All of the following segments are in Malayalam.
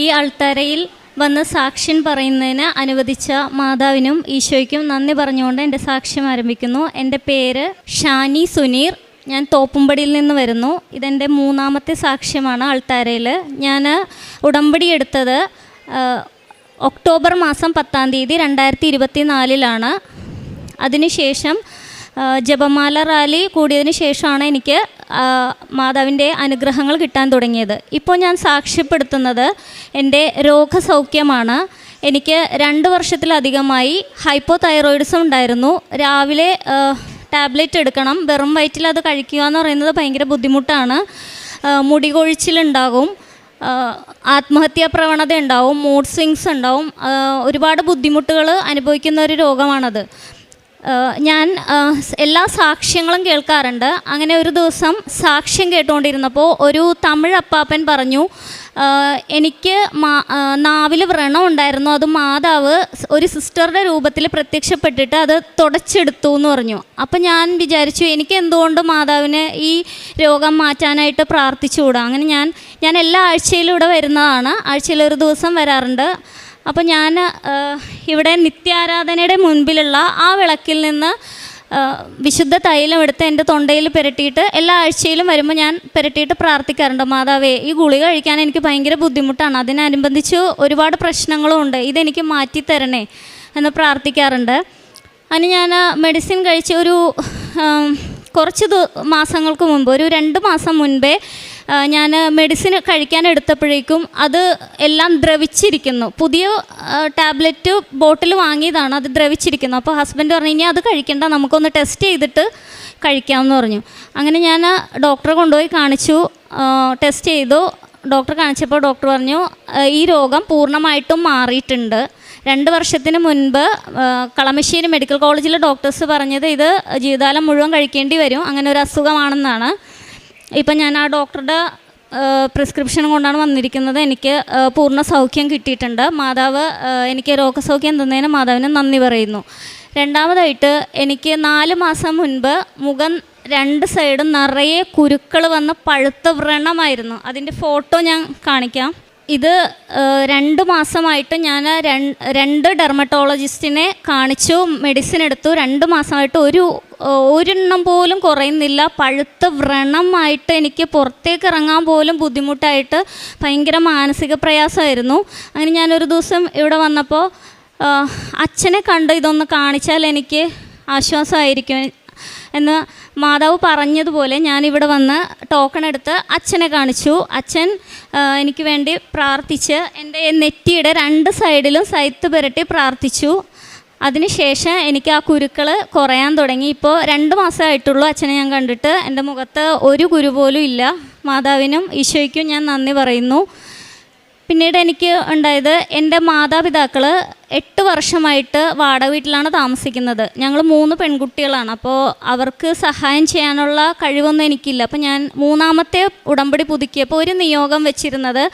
ഈ അൾത്താരയിൽ വന്ന് സാക്ഷ്യം പറയുന്നതിന് അനുവദിച്ച മാതാവിനും ഈശോയ്ക്കും നന്ദി പറഞ്ഞുകൊണ്ട് എൻ്റെ സാക്ഷ്യം ആരംഭിക്കുന്നു. എൻ്റെ പേര് ഷാനി സുനീർ. ഞാൻ തോപ്പുംപടിയിൽ നിന്ന് വരുന്നു. ഇതെൻ്റെ 3ാമത്തെ സാക്ഷ്യമാണ് അൾത്താരയിൽ. ഞാൻ ഉടമ്പടി എടുത്തത് ഒക്ടോബർ മാസം 10-ാം തീയതി 2024 അതിനുശേഷം ജപമാല റാലി കൂടിയതിന് ശേഷമാണ് എനിക്ക് മാതാവിൻ്റെ അനുഗ്രഹങ്ങൾ കിട്ടാൻ തുടങ്ങിയത്. ഇപ്പോൾ ഞാൻ സാക്ഷ്യപ്പെടുത്തുന്നത് എൻ്റെ രോഗസൗഖ്യമാണ്. എനിക്ക് 2 വർഷത്തിലധികമായി ഹൈപ്പോതൈറോയിഡിസം ഉണ്ടായിരുന്നു. രാവിലെ ടാബ്ലറ്റ് എടുക്കണം. വെറും വയറ്റിൽ അത് കഴിക്കുക എന്ന് പറയുന്നത് ഭയങ്കര ബുദ്ധിമുട്ടാണ്. മുടി കൊഴിച്ചിലുണ്ടാകും, ആത്മഹത്യാ പ്രവണത ഉണ്ടാവും, മൂഡ് സ്വിങ്സ് ഉണ്ടാവും. ഒരുപാട് ബുദ്ധിമുട്ടുകൾ അനുഭവിക്കുന്ന ഒരു രോഗമാണത്. ഞാൻ എല്ലാ സാക്ഷ്യങ്ങളും കേൾക്കാറുണ്ട്. അങ്ങനെ ഒരു ദിവസം സാക്ഷ്യം കേട്ടുകൊണ്ടിരുന്നപ്പോൾ ഒരു തമിഴ് അപ്പാപ്പൻ പറഞ്ഞു, എനിക്ക് നാവിൽ വ്രണം ഉണ്ടായിരുന്നു, അത് മാതാവ് ഒരു സിസ്റ്ററുടെ രൂപത്തിൽ പ്രത്യക്ഷപ്പെട്ടിട്ട് അത് തുടച്ചെടുത്തു എന്ന് പറഞ്ഞു. അപ്പം ഞാൻ വിചാരിച്ചു, എനിക്ക് എന്തുകൊണ്ട് മാതാവിന് ഈ രോഗം മാറ്റാനായിട്ട് പ്രാർത്ഥിച്ചുകൂടാ. അങ്ങനെ ഞാൻ എല്ലാ ആഴ്ചയിലും ഇവിടെ വരുന്നതാണ്. ആഴ്ചയിൽ ഒരു ദിവസം വരാറുണ്ട്. അപ്പോൾ ഞാൻ ഇവിടെ നിത്യാരാധനയുടെ മുൻപിലുള്ള ആ വിളക്കിൽ നിന്ന് വിശുദ്ധ തൈലം എടുത്ത് എൻ്റെ തൊണ്ടയിൽ പുരട്ടിയിട്ട് എല്ലാ ആഴ്ചയിലും വരുമ്പോൾ ഞാൻ പുരട്ടിയിട്ട് പ്രാർത്ഥിക്കാറുണ്ട്, മാതാവേ ഈ ഗുളിക കഴിക്കാൻ എനിക്ക് ഭയങ്കര ബുദ്ധിമുട്ടാണ്, അതിനനുബന്ധിച്ച് ഒരുപാട് പ്രശ്നങ്ങളും ഉണ്ട്, ഇതെനിക്ക് മാറ്റിത്തരണേ എന്ന് പ്രാർത്ഥിക്കാറുണ്ട്. അതിന് ഞാൻ മെഡിസിൻ കഴിച്ച് ഒരു കുറച്ച് മാസങ്ങൾക്ക് മുമ്പ്, ഒരു 2 മാസം മുൻപേ ഞാൻ മെഡിസിൻ കഴിക്കാൻ എടുത്തപ്പോഴേക്കും അത് എല്ലാം ദ്രവിച്ചിരിക്കുന്നു. പുതിയ ടാബ്ലറ്റ് ബോട്ടിൽ വാങ്ങിയതാണ്, അത് ദ്രവിച്ചിരിക്കുന്നു. അപ്പോൾ ഹസ്ബൻഡ് പറഞ്ഞു, ഇനി അത് കഴിക്കണ്ട, നമുക്കൊന്ന് ടെസ്റ്റ് ചെയ്തിട്ട് കഴിക്കാമെന്ന് പറഞ്ഞു. അങ്ങനെ ഞാൻ ഡോക്ടറെ കൊണ്ടുപോയി കാണിച്ചു. ടെസ്റ്റ് ചെയ്തു. ഡോക്ടറെ കാണിച്ചപ്പോൾ ഡോക്ടർ പറഞ്ഞു, ഈ രോഗം പൂർണ്ണമായിട്ടും മാറിയിട്ടുണ്ട്. 2 വർഷത്തിന് മുൻപ് കളമശ്ശേരി മെഡിക്കൽ കോളേജിലെ ഡോക്ടേഴ്സ് പറഞ്ഞത് ഇത് ജീവിതകാലം മുഴുവൻ കഴിക്കേണ്ടി വരും, അങ്ങനെ ഒരു അസുഖമാണെന്നാണ്. ഇപ്പം ഞാൻ ആ ഡോക്ടറുടെ പ്രിസ്ക്രിപ്ഷൻ കൊണ്ടാണ് വന്നിരിക്കുന്നത്. എനിക്ക് പൂർണ്ണ സൗഖ്യം കിട്ടിയിട്ടുണ്ട്. മാതാവ് എനിക്ക് രോഗസൗഖ്യം തന്നതിന് മാതാവിന് നന്ദി പറയുന്നു. രണ്ടാമതായിട്ട് എനിക്ക് 4 മാസം മുൻപ് മുഖം 2 സൈഡും നിറയെ കുരുക്കൾ വന്ന് പഴുത്ത വ്രണമായിരുന്നു. അതിൻ്റെ ഫോട്ടോ ഞാൻ കാണിക്കാം. ഇത് 2 മാസമായിട്ട് ഞാൻ 2 ഡെർമറ്റോളജിസ്റ്റിനെ കാണിച്ചു, മെഡിസിൻ എടുത്തു. 2 മാസമായിട്ട് ഒരെണ്ണം പോലും കുറയുന്നില്ല. പഴുത്ത വ്രണമായിട്ട് എനിക്ക് പുറത്തേക്ക് ഇറങ്ങാൻ പോലും ബുദ്ധിമുട്ടായിട്ട് ഭയങ്കര മാനസിക പ്രയാസമായിരുന്നു. അങ്ങനെ ഞാനൊരു ദിവസം ഇവിടെ വന്നപ്പോൾ അച്ഛനെ കണ്ട് ഇതൊന്ന് കാണിച്ചാൽ എനിക്ക് ആശ്വാസമായിരിക്കും എന്ന് മാതാവ് പറഞ്ഞതുപോലെ ഞാനിവിടെ വന്ന് ടോക്കൺ എടുത്ത് അച്ഛനെ കാണിച്ചു. അച്ഛൻ എനിക്ക് വേണ്ടി പ്രാർത്ഥിച്ച് എൻ്റെ നെറ്റിയുടെ 2 സൈഡിലും സൈത്ത് പുരട്ടി പ്രാർത്ഥിച്ചു. അതിനുശേഷം എനിക്ക് ആ കുരുക്കൾ കുറയാൻ തുടങ്ങി. ഇപ്പോൾ 2 മാസമായിട്ടുള്ളൂ അച്ഛനെ ഞാൻ കണ്ടിട്ട്. എൻ്റെ മുഖത്ത് ഒരു കുരു പോലും ഇല്ല. മാതാവിനും ഈശോയ്ക്കും ഞാൻ നന്ദി പറയുന്നു. പിന്നീട് എനിക്ക് ഉണ്ടായത്, എൻ്റെ മാതാപിതാക്കൾ 8 വർഷമായിട്ട് വാടക വീട്ടിലാണ് താമസിക്കുന്നത്. ഞങ്ങൾ 3 പെൺകുട്ടികളാണ്. അപ്പോൾ അവർക്ക് സഹായം ചെയ്യാനുള്ള കഴിവൊന്നും എനിക്കില്ല. അപ്പോൾ ഞാൻ 3ാമത്തെ ഉടമ്പടി പുതുക്കിയപ്പോൾ ഒരു നിയോഗം വെച്ചിരുന്നത്,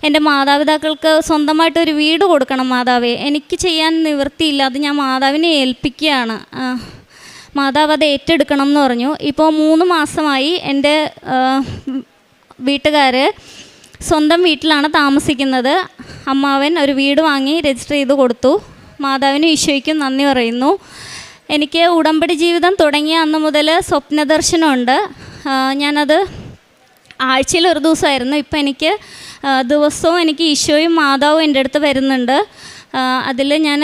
എൻ്റെ മാതാപിതാക്കൾക്ക് സ്വന്തമായിട്ടൊരു വീട് കൊടുക്കണം മാതാവേ, എനിക്ക് ചെയ്യാൻ നിവൃത്തിയില്ല, അത് ഞാൻ മാതാവിനെ ഏൽപ്പിക്കുകയാണ്, മാതാവ് അത് ഏറ്റെടുക്കണം എന്ന് പറഞ്ഞു. ഇപ്പോൾ 3 മാസമായി എൻ്റെ വീട്ടുകാർ സ്വന്തം വീട്ടിലാണ് താമസിക്കുന്നത്. അമ്മാവൻ ഒരു വീട് വാങ്ങി രജിസ്റ്റർ ചെയ്ത് കൊടുത്തു. മാതാവിനും ഈശോയ്ക്കും നന്ദി പറയുന്നു. എനിക്ക് ഉടമ്പടി ജീവിതം തുടങ്ങിയ അന്ന് മുതൽ സ്വപ്നദർശനമുണ്ട്. ഞാനത് ആഴ്ചയിൽ ഒരു ദിവസമായിരുന്നു. ഇപ്പം എനിക്ക് ദിവസവും എനിക്ക് ഈശോയും മാതാവും എൻ്റെ അടുത്ത് വരുന്നുണ്ട്. അതിൽ ഞാൻ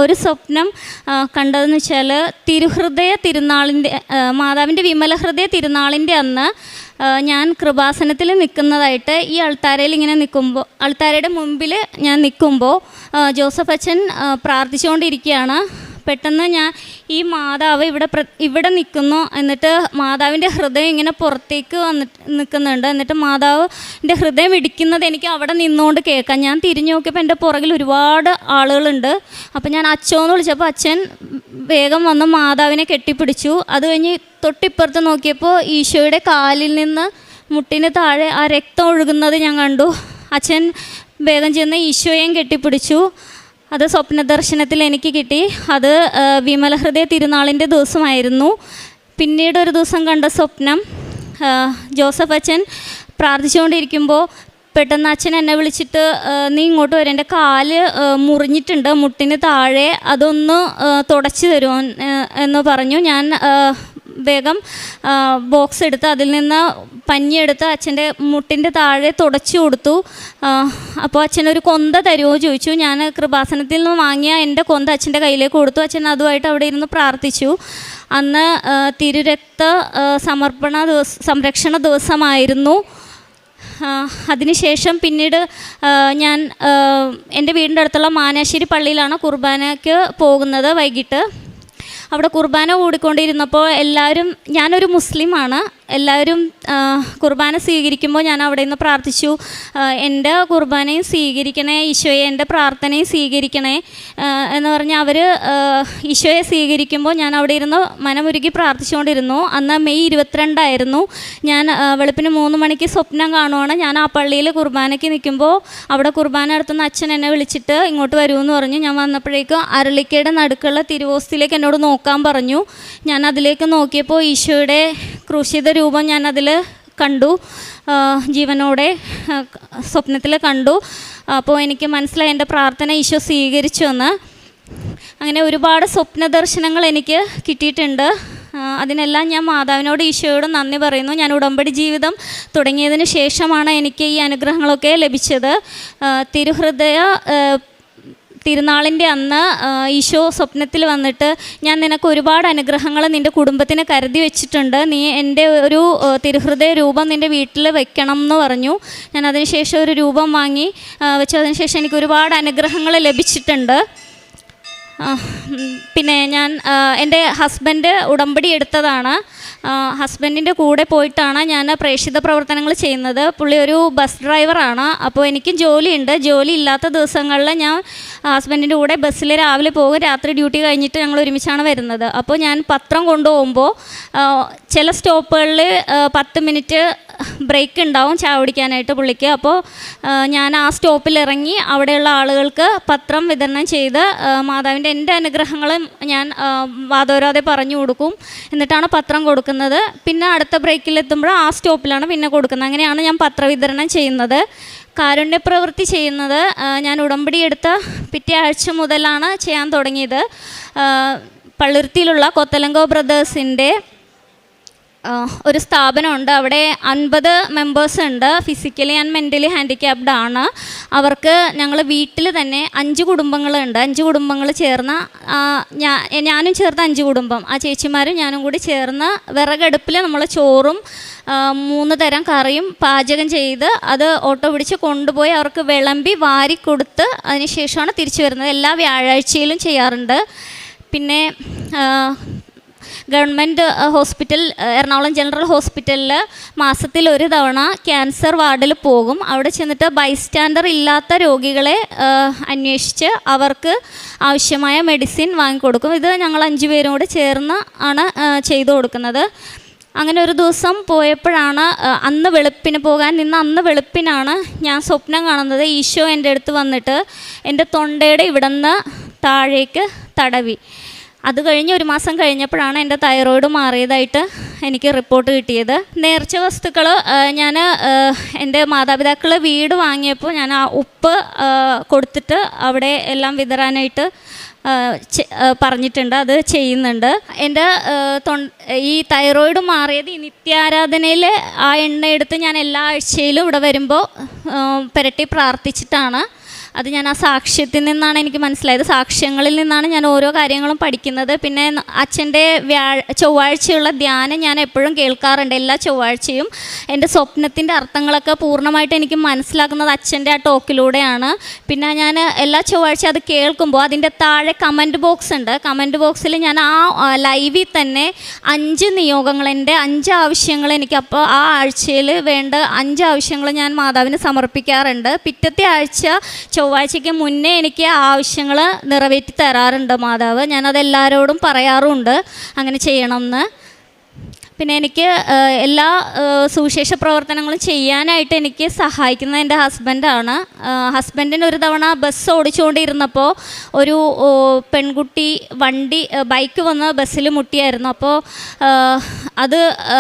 ഒരു സ്വപ്നം കണ്ടതെന്ന് വെച്ചാൽ, തിരുഹൃദയ തിരുനാളിൻ്റെ മാതാവിൻ്റെ വിമലഹൃദയ തിരുനാളിൻ്റെ അന്ന് ഞാൻ കൃപാസനത്തിൽ നിൽക്കുന്നതായിട്ട് ഈ അൾത്താരയിൽ ഇങ്ങനെ നിൽക്കുമ്പോൾ, അൾത്താരയുടെ മുമ്പിൽ ഞാൻ നിൽക്കുമ്പോൾ ജോസഫ് അച്ഛൻ പ്രാർത്ഥിച്ചുകൊണ്ടിരിക്കുകയാണ്. പെട്ടെന്ന് ഈ മാതാവ് ഇവിടെ നിൽക്കുന്നു. എന്നിട്ട് മാതാവിൻ്റെ ഹൃദയം ഇങ്ങനെ പുറത്തേക്ക് നിൽക്കുന്നുണ്ട്. എന്നിട്ട് മാതാവിൻ്റെ ഹൃദയം ഇടിക്കുന്നത് എനിക്ക് അവിടെ നിന്നുകൊണ്ട് കേൾക്കാം. ഞാൻ തിരിഞ്ഞു നോക്കിയപ്പോൾ എൻ്റെ പുറകിൽ ഒരുപാട് ആളുകളുണ്ട്. അപ്പോൾ ഞാൻ അച്ഛന്ന് വിളിച്ചപ്പോൾ അച്ഛൻ വേഗം വന്ന് മാതാവിനെ കെട്ടിപ്പിടിച്ചു. അത് കഴിഞ്ഞ് തൊട്ടിപ്പുറത്ത് നോക്കിയപ്പോൾ ഈശോയുടെ കാലിൽ നിന്ന് മുട്ടിന് താഴെ ആ രക്തം ഒഴുകുന്നത് ഞാൻ കണ്ടു. അച്ഛൻ വേഗം ചെന്ന് ഈശോയെയും കെട്ടിപ്പിടിച്ചു. അത് സ്വപ്നദർശനത്തിൽ എനിക്ക് കിട്ടി. അത് വിമലഹൃദയ തിരുനാളിൻ്റെ ദിവസമായിരുന്നു. പിന്നീട് ഒരു ദിവസം കണ്ട സ്വപ്നം, ജോസഫ് അച്ഛൻ പ്രാർത്ഥിച്ചുകൊണ്ടിരിക്കുമ്പോൾ പെട്ടെന്ന് അച്ഛൻ എന്നെ വിളിച്ചിട്ട് നീ ഇങ്ങോട്ട് വരും, എൻ്റെ കാല് മുറിഞ്ഞിട്ടുണ്ട് മുട്ടിന് താഴെ, അതൊന്ന് തുടച്ച് തരുമോ എന്ന് പറഞ്ഞു. ഞാൻ വേഗം ബോക്സ് എടുത്ത് അതിൽ നിന്ന് പഞ്ഞിയെടുത്ത് അച്ഛൻ്റെ മുട്ടിൻ്റെ താഴെ തുടച്ചു കൊടുത്തു. അപ്പോൾ അച്ഛനൊരു കൊന്ത തരുമോ ചോദിച്ചു. ഞാൻ കൃപാസനത്തിൽ നിന്ന് വാങ്ങിയ എൻ്റെ കൊന്ത അച്ഛൻ്റെ കയ്യിലേക്ക് കൊടുത്തു. അച്ഛൻ അതുമായിട്ട് അവിടെ ഇരുന്ന് പ്രാർത്ഥിച്ചു. അന്ന് തിരുരക്ത സംരക്ഷണ ദിവസമായിരുന്നു. അതിനുശേഷം പിന്നീട് ഞാൻ എൻ്റെ വീടിൻ്റെ അടുത്തുള്ള മാനാശ്ശേരി പള്ളിയിലാണ് കുർബാനയ്ക്ക് പോകുന്നത് വൈകിട്ട്. അവിടെ കുർബാന കൂടിക്കൊണ്ടിരുന്നപ്പോൾ എല്ലാവരും, ഞാനൊരു മുസ്ലിമാണ്, എല്ലാവരും കുർബാന സ്വീകരിക്കുമ്പോൾ ഞാൻ അവിടെ നിന്ന് പ്രാർത്ഥിച്ചു, എൻ്റെ കുർബാനയും സ്വീകരിക്കണേ ഈശോയെ, എൻ്റെ പ്രാർത്ഥനയും സ്വീകരിക്കണേ എന്ന് പറഞ്ഞ് അവർ ഈശോയെ സ്വീകരിക്കുമ്പോൾ ഞാൻ അവിടെ ഇരുന്ന് മനമുരുകി പ്രാർത്ഥിച്ചുകൊണ്ടിരുന്നു. അന്ന് മെയ് 22 ഞാൻ വെളുപ്പിന് 3 മണിക്ക് സ്വപ്നം കാണുവാണ്. ഞാൻ ആ പള്ളിയിൽ കുർബാനയ്ക്ക് നിൽക്കുമ്പോൾ അവിടെ കുർബാന നടത്തുന്ന അച്ഛൻ എന്നെ വിളിച്ചിട്ട് ഇങ്ങോട്ട് വരുമെന്ന് പറഞ്ഞു. ഞാൻ വന്നപ്പോഴേക്കും അരളിക്കയുടെ നടുക്കുള്ള തിരുവോസ്തിയിലേക്ക് എന്നോട് നോക്കാൻ പറഞ്ഞു. ഞാൻ അതിലേക്ക് നോക്കിയപ്പോൾ ഈശോയുടെ ക്രൂശിത രൂപം ഞാൻ അതിൽ കണ്ടു, ജീവനോടെ സ്വപ്നത്തിൽ കണ്ടു. അപ്പോൾ എനിക്ക് മനസ്സിലായി എൻ്റെ പ്രാർത്ഥന ഈശോ സ്വീകരിച്ചു എന്ന്. അങ്ങനെ ഒരുപാട് സ്വപ്ന ദർശനങ്ങൾ എനിക്ക് കിട്ടിയിട്ടുണ്ട്. അതിനെല്ലാം ഞാൻ മാതാവിനോട് ഈശോയോട് നന്ദി പറയുന്നു. ഞാൻ ഉടമ്പടി ജീവിതം തുടങ്ങിയതിന് ശേഷമാണ് എനിക്ക് ഈ അനുഗ്രഹങ്ങളൊക്കെ ലഭിച്ചത്. തിരുനാളിൻ്റെ അന്ന് ഈശോ സ്വപ്നത്തിൽ വന്നിട്ട്, ഞാൻ നിനക്ക് ഒരുപാട് അനുഗ്രഹങ്ങൾ നിൻ്റെ കുടുംബത്തിന് കരുതി വെച്ചിട്ടുണ്ട്, നീ എൻ്റെ ഒരു തിരുഹൃദയ രൂപം നിൻ്റെ വീട്ടിൽ വെക്കണം എന്ന് പറഞ്ഞു. ഞാൻ അതിനുശേഷം ഒരു രൂപം വാങ്ങി വെച്ചു. അതിനുശേഷം എനിക്ക് ഒരുപാട് അനുഗ്രഹങ്ങൾ ലഭിച്ചിട്ടുണ്ട്. പിന്നെ ഞാൻ എൻ്റെ ഹസ്ബൻഡ് ഉടമ്പടി എടുത്തതാണ്. ഹസ്ബൻഡിൻ്റെ കൂടെ പോയിട്ടാണ് ഞാൻ പ്രേക്ഷിത പ്രവർത്തനങ്ങൾ ചെയ്യുന്നത്. പുള്ളി ഒരു ബസ് ഡ്രൈവറാണ്. അപ്പോൾ എനിക്കും ജോലിയുണ്ട്. ജോലി ഇല്ലാത്ത ദിവസങ്ങളിൽ ഞാൻ ഹസ്ബൻഡിൻ്റെ കൂടെ ബസ്സിൽ രാവിലെ പോകും, രാത്രി ഡ്യൂട്ടി കഴിഞ്ഞിട്ട് ഞങ്ങൾ ഒരുമിച്ചാണ് വരുന്നത്. അപ്പോൾ ഞാൻ പത്രം കൊണ്ടുപോകുമ്പോൾ ചില സ്റ്റോപ്പുകളിൽ 10 മിനിറ്റ് ബ്രേക്ക് ഉണ്ടാവും ചായ കുടിക്കാനായിട്ട് പുള്ളിക്ക്. അപ്പോൾ ഞാൻ ആ സ്റ്റോപ്പിൽ ഇറങ്ങി അവിടെയുള്ള ആളുകൾക്ക് പത്രം വിതരണം ചെയ്ത് മാതാവിൻ്റെ എൻ്റെ അനുഗ്രഹങ്ങൾ ഞാൻ വാദോരാതെ പറഞ്ഞു കൊടുക്കും. എന്നിട്ടാണ് പത്രം കൊടുക്കുന്നത്. പിന്നെ അടുത്ത ബ്രേക്കിലെത്തുമ്പോൾ ആ സ്റ്റോപ്പിലാണ് പിന്നെ കൊടുക്കുന്നത്. അങ്ങനെയാണ് ഞാൻ പത്രവിതരണം ചെയ്യുന്നത്. കാരുണ്യപ്രവൃത്തി ചെയ്യുന്നത് ഞാൻ ഉടമ്പടി എടുത്ത പിറ്റേ ആഴ്ച മുതലാണ് ചെയ്യാൻ തുടങ്ങിയത്. പള്ളുരുത്തിയിലുള്ള കൊത്തലങ്കോ ബ്രദേഴ്സിൻ്റെ ഒരു സ്ഥാപനമുണ്ട്. അവിടെ 50 മെമ്പേഴ്സ് ഉണ്ട്. ഫിസിക്കലി ആൻഡ് മെൻ്റലി ഹാൻഡിക്യാപ്ഡ് ആണ്. അവർക്ക് ഞങ്ങൾ വീട്ടിൽ തന്നെ 5 കുടുംബങ്ങളുണ്ട്. 5 കുടുംബങ്ങൾ ചേർന്ന് ഞാനും ചേർത്ത് 5 കുടുംബം, ആ ചേച്ചിമാരും ഞാനും കൂടി ചേർന്ന് വിറകടുപ്പിൽ നമ്മൾ ചോറും 3 തരം കറിയും പാചകം ചെയ്ത് അത് ഓട്ടോ പിടിച്ച് കൊണ്ടുപോയി അവർക്ക് വിളമ്പി വാരി കൊടുത്ത് അതിന് ശേഷമാണ് തിരിച്ചു വരുന്നത്. എല്ലാ വ്യാഴാഴ്ചയിലും ചെയ്യാറുണ്ട്. പിന്നെ ഗവൺമെൻറ് ഹോസ്പിറ്റൽ, എറണാകുളം ജനറൽ ഹോസ്പിറ്റലിൽ മാസത്തിൽ 1 തവണ ക്യാൻസർ വാർഡിൽ പോകും. അവിടെ ചെന്നിട്ട് ബൈസ്റ്റാൻഡർ ഇല്ലാത്ത രോഗികളെ അന്വേഷിച്ച് അവർക്ക് ആവശ്യമായ മെഡിസിൻ വാങ്ങിക്കൊടുക്കും. ഇത് ഞങ്ങൾ 5 പേരും കൂടി ചേർന്ന് ആണ് ചെയ്തു കൊടുക്കുന്നത്. അങ്ങനെ ഒരു ദിവസം പോയപ്പോഴാണ്, അന്ന് വെളുപ്പിനാണ് ഞാൻ സ്വപ്നം കാണുന്നത്. ഈശോ എൻ്റെ അടുത്ത് വന്നിട്ട് എൻ്റെ തൊണ്ടയുടെ ഇവിടെ നിന്ന് താഴേക്ക് തടവി. അത് കഴിഞ്ഞ് 1 മാസം കഴിഞ്ഞപ്പോഴാണ് എൻ്റെ തൈറോയ്ഡ് മാറിയതായിട്ട് എനിക്ക് റിപ്പോർട്ട് കിട്ടിയത്. നേർച്ച വസ്തുക്കൾ ഞാൻ എൻ്റെ മാതാപിതാക്കൾ വീട് വാങ്ങിയപ്പോൾ ഞാൻ ആ ഉപ്പ് കൊടുത്തിട്ട് അവിടെ എല്ലാം വിതറാനായിട്ട് പറഞ്ഞിട്ടുണ്ട്. അത് ചെയ്യുന്നുണ്ട്. എൻ്റെ ഈ തൈറോയ്ഡ് മാറിയത് ഈ നിത്യാരാധനയിൽ ആ എണ്ണ എടുത്ത് ഞാൻ എല്ലാ ആഴ്ചയിലും ഇവിടെ വരുമ്പോൾ പുരട്ടി പ്രാർത്ഥിച്ചിട്ടാണ്. അത് ഞാൻ ആ സാക്ഷ്യത്തിൽ നിന്നാണ് എനിക്ക് മനസ്സിലായത്. സാക്ഷ്യങ്ങളിൽ നിന്നാണ് ഞാൻ ഓരോ കാര്യങ്ങളും പഠിക്കുന്നത്. പിന്നെ അച്ഛൻ്റെ ചൊവ്വാഴ്ചയുള്ള ധ്യാനം ഞാൻ എപ്പോഴും കേൾക്കാറുണ്ട്, എല്ലാ ചൊവ്വാഴ്ചയും. എൻ്റെ സ്വപ്നത്തിൻ്റെ അർത്ഥങ്ങളൊക്കെ പൂർണ്ണമായിട്ട് എനിക്ക് മനസ്സിലാക്കുന്നത് അച്ഛൻ്റെ ആ ടോക്കിലൂടെയാണ്. പിന്നെ ഞാൻ എല്ലാ ചൊവ്വാഴ്ച അത് കേൾക്കുമ്പോൾ അതിൻ്റെ താഴെ കമൻറ്റ് ബോക്സ് ഉണ്ട്. കമൻറ്റ് ബോക്സിൽ ഞാൻ ആ ലൈവിൽ തന്നെ 5 നിയോഗങ്ങൾ, എൻ്റെ 5 ആവശ്യങ്ങൾ എനിക്ക് അപ്പോൾ ആ ആഴ്ചയിൽ വേണ്ട 5 ആവശ്യങ്ങൾ ഞാൻ മാതാവിന് സമർപ്പിക്കാറുണ്ട്. പിറ്റത്തെ ആഴ്ച ചൊവ്വാഴ്ചയ്ക്ക് മുന്നേ എനിക്ക് ആവശ്യങ്ങൾ നിറവേറ്റി തരാറുണ്ട് മാതാവ്. ഞാനതെല്ലാവരോടും പറയാറുമുണ്ട് അങ്ങനെ ചെയ്യണമെന്ന്. പിന്നെ എനിക്ക് എല്ലാ സുവിശേഷ പ്രവർത്തനങ്ങളും ചെയ്യാനായിട്ട് എനിക്ക് സഹായിക്കുന്നത് എൻ്റെ ഹസ്ബൻഡാണ്. ഹസ്ബൻഡിന് ഒരു തവണ ബസ് ഓടിച്ചുകൊണ്ടിരുന്നപ്പോൾ ഒരു പെൺകുട്ടി ബൈക്ക് വന്ന് ബസ്സിൽ മുട്ടിയായിരുന്നു. അപ്പോൾ അത്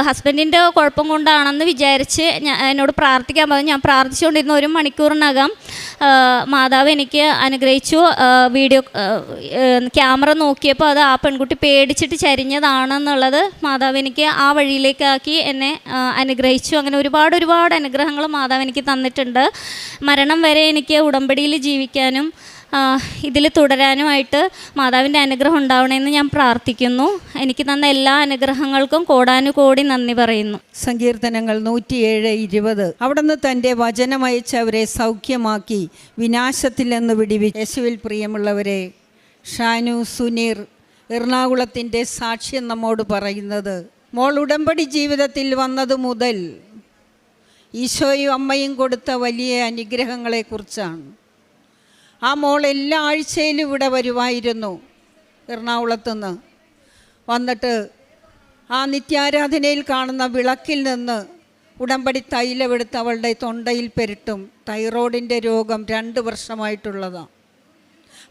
ഹസ്ബൻഡിൻ്റെ കുഴപ്പം കൊണ്ടാണെന്ന് വിചാരിച്ച് എന്നോട് പ്രാർത്ഥിക്കാൻ പറഞ്ഞു. ഞാൻ പ്രാർത്ഥിച്ചുകൊണ്ടിരുന്ന 1 മണിക്കൂറിനകം മാതാവ് എനിക്ക് അനുഗ്രഹിച്ചു. വീഡിയോ ക്യാമറ നോക്കിയപ്പോൾ അത് ആ പെൺകുട്ടി പേടിച്ചിട്ട് ചരിഞ്ഞതാണെന്നുള്ളത് മാതാവ് എനിക്ക് ആ വഴിയിലേക്കാക്കി എന്നെ അനുഗ്രഹിച്ചു. അങ്ങനെ ഒരുപാട് അനുഗ്രഹങ്ങൾ മാതാവ് എനിക്ക് തന്നിട്ടുണ്ട്. മരണം വരെ എനിക്ക് ഉടമ്പടിയിൽ ജീവിക്കാനും ഇതിൽ തുടരാനുമായിട്ട് മാതാവിൻ്റെ അനുഗ്രഹം ഉണ്ടാവണമെന്ന് ഞാൻ പ്രാർത്ഥിക്കുന്നു. എനിക്ക് തന്ന എല്ലാ അനുഗ്രഹങ്ങൾക്കും കോടാനുകോടി നന്ദി പറയുന്നു. സങ്കീർത്തനങ്ങൾ 107:20 അവിടുന്ന് തൻ്റെ വചനമയച്ചവരെ സൗഖ്യമാക്കി വിനാശത്തിൽ നിന്ന് വിടിവിച്ചു. യേശുവിൽ പ്രിയമുള്ളവരെ, ഷാനു സുനീർ എറണാകുളത്തിൻ്റെ സാക്ഷ്യം നമ്മോട് പറയുന്നത്, മോൾ ഉടമ്പടി ജീവിതത്തിൽ വന്നത് മുതൽ ഈശോയും അമ്മയും കൊടുത്ത വലിയ അനുഗ്രഹങ്ങളെക്കുറിച്ചാണ്. ആ മോൾ എല്ലാ ആഴ്ചയിലും ഇവിടെ വരുമായിരുന്നു. എറണാകുളത്തുനിന്ന് വന്നിട്ട് ആ നിത്യാരാധനയിൽ കാണുന്ന വിളക്കിൽ നിന്ന് ഉടമ്പടി തൈലമെടുത്ത് അവളുടെ തൊണ്ടയിൽ പെരട്ടും. തൈറോയിഡിൻ്റെ രോഗം 2 വർഷമായിട്ടുള്ളതാണ്.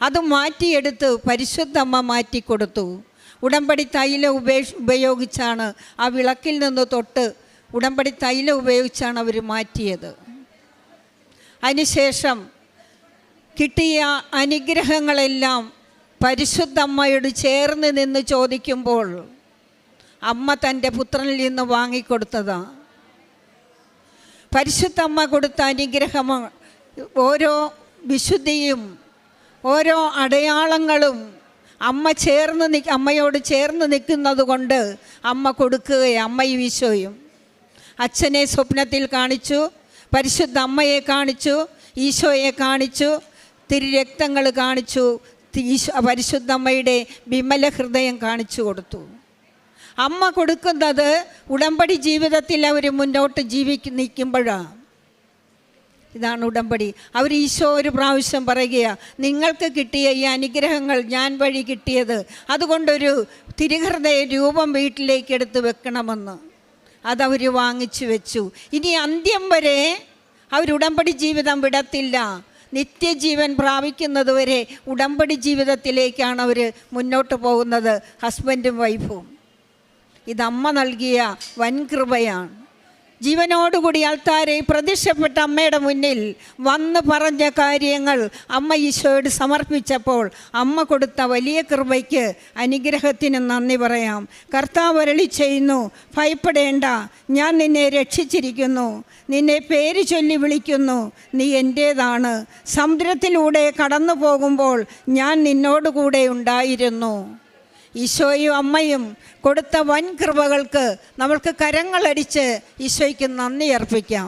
അത് മാറ്റിയെടുത്ത് പരിശുദ്ധമ്മ മാറ്റിക്കൊടുത്തു. ഉടമ്പടി തൈലം ഉപയോഗിച്ചാണ് ആ വിളക്കിൽ നിന്ന് തൊട്ട് ഉടമ്പടി തൈലം ഉപയോഗിച്ചാണ് അവർ മാറ്റിയത്. അതിനുശേഷം കിട്ടിയ അനുഗ്രഹങ്ങളെല്ലാം പരിശുദ്ധമ്മയോട് ചേർന്ന് നിന്ന് ചോദിക്കുമ്പോൾ അമ്മ തൻ്റെ പുത്രനിൽ നിന്ന് വാങ്ങിക്കൊടുത്തതാണ്. പരിശുദ്ധമ്മ കൊടുത്ത അനുഗ്രഹം, ഓരോ വിശുദ്ധിയും ഓരോ അടയാളങ്ങളും അമ്മയോട് ചേർന്ന് നിൽക്കുന്നത് കൊണ്ട് അമ്മ കൊടുക്കുകയും അമ്മയും ഈശോയും അച്ഛനെ സ്വപ്നത്തിൽ കാണിച്ചു, പരിശുദ്ധ അമ്മയെ കാണിച്ചു, ഈശോയെ കാണിച്ചു, തിരുരക്തങ്ങൾ കാണിച്ചു, പരിശുദ്ധമ്മയുടെ വിമല ഹൃദയം കാണിച്ചു കൊടുത്തു. അമ്മ കൊടുക്കുന്നത് ഉടമ്പടി ജീവിതത്തിൽ അവർ മുന്നോട്ട് നിൽക്കുമ്പോഴാണ്. ഇതാണ് ഉടമ്പടി. അവർ ഈശോ ഒരു പ്രാവശ്യം പറയുകയാണ്, നിങ്ങൾക്ക് കിട്ടിയ ഈ അനുഗ്രഹങ്ങൾ ഞാൻ വഴി കിട്ടിയത്, അതുകൊണ്ടൊരു തിരുഹൃദയ രൂപം വീട്ടിലേക്ക് എടുത്ത് വെക്കണമെന്ന്. അതവർ വാങ്ങിച്ചു വെച്ചു. ഇനി അന്ത്യം വരെ അവർ ഉടമ്പടി ജീവിതം വിടത്തില്ല. നിത്യജീവൻ പ്രാപിക്കുന്നതുവരെ ഉടമ്പടി ജീവിതത്തിലേക്കാണ് അവർ മുന്നോട്ട് പോകുന്നത്, ഹസ്ബൻഡും വൈഫും. ഇതമ്മ നൽകിയ വൻകൃപയാണ്. ജീവനോടുകൂടി ആൾത്താരെ പ്രത്യക്ഷപ്പെട്ട അമ്മയുടെ മുന്നിൽ വന്ന് പറഞ്ഞ കാര്യങ്ങൾ അമ്മ ഈശോയോട് സമർപ്പിച്ചപ്പോൾ അമ്മ കൊടുത്ത വലിയ കൃപയ്ക്ക്, അനുഗ്രഹത്തിന് നന്ദി പറയാം. കർത്താവ് അരുളി ചെയ്യുന്നു, ഭയപ്പെടേണ്ട, ഞാൻ നിന്നെ രക്ഷിച്ചിരിക്കുന്നു, നിന്നെ പേര് ചൊല്ലി വിളിക്കുന്നു, നീ എൻ്റേതാണ്. സമുദ്രത്തിലൂടെ കടന്നു പോകുമ്പോൾ ഞാൻ നിന്നോടുകൂടെ ഉണ്ടായിരുന്നു. ഈശോയും അമ്മയും കൊടുത്ത വൻ കൃപകൾക്ക് നമ്മൾക്ക് കരങ്ങളടിച്ച് ഈശോയ്ക്ക് നന്ദി അർപ്പിക്കാം.